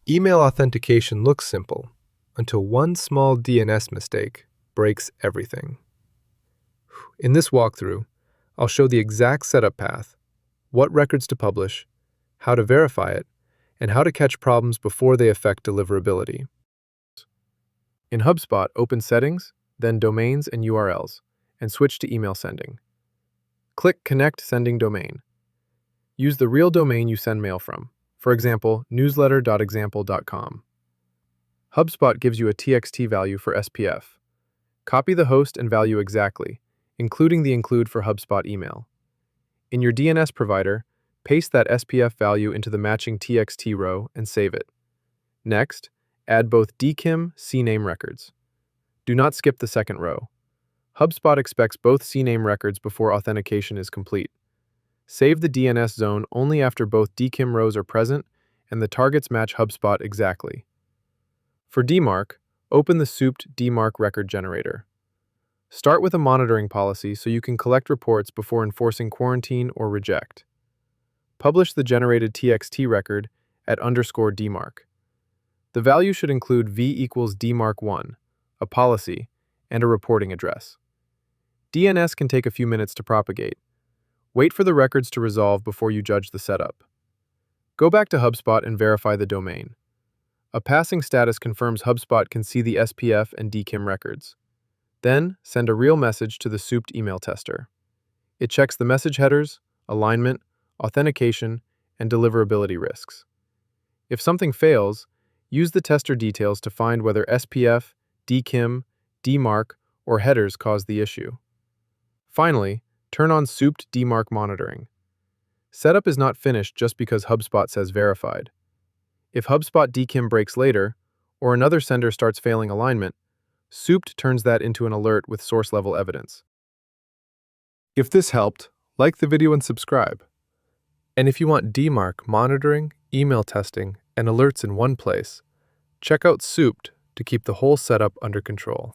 Email authentication looks simple until one small DNS mistake breaks everything. In this walkthrough, I'll show the exact setup path, what records to publish, how to verify it, and how to catch problems before they affect deliverability. In HubSpot, open Settings, then Domains and URLs, and switch to email sending. Click Connect Sending Domain. Use the real domain you send mail from, for example, newsletter.example.com. HubSpot gives you a TXT value for SPF. Copy the host and value exactly, including the include for HubSpot email. In your DNS provider, paste that SPF value into the matching TXT row and save it. Next, add both DKIM CNAME records. Do not skip the second row. HubSpot expects both CNAME records before authentication is complete. Save the DNS zone only after both DKIM rows are present and the targets match HubSpot exactly. For DMARC, open the Suped DMARC record generator. Start with a monitoring policy so you can collect reports before enforcing quarantine or reject. Publish the generated TXT record at _DMARC. The value should include v=DMARC1, a policy, and a reporting address. DNS can take a few minutes to propagate. Wait for the records to resolve before you judge the setup. Go back to HubSpot and verify the domain. A passing status confirms HubSpot can see the SPF and DKIM records. Then, send a real message to the Suped email tester. It checks the message headers, alignment, authentication, and deliverability risks. If something fails, use the tester details to find whether SPF, DKIM, DMARC, or headers caused the issue. Finally, turn on Suped DMARC monitoring. Setup is not finished just because HubSpot says verified. If HubSpot DKIM breaks later, or another sender starts failing alignment, Suped turns that into an alert with source-level evidence. If this helped, like the video and subscribe. And if you want DMARC monitoring, email testing, and alerts in one place, check out Suped to keep the whole setup under control.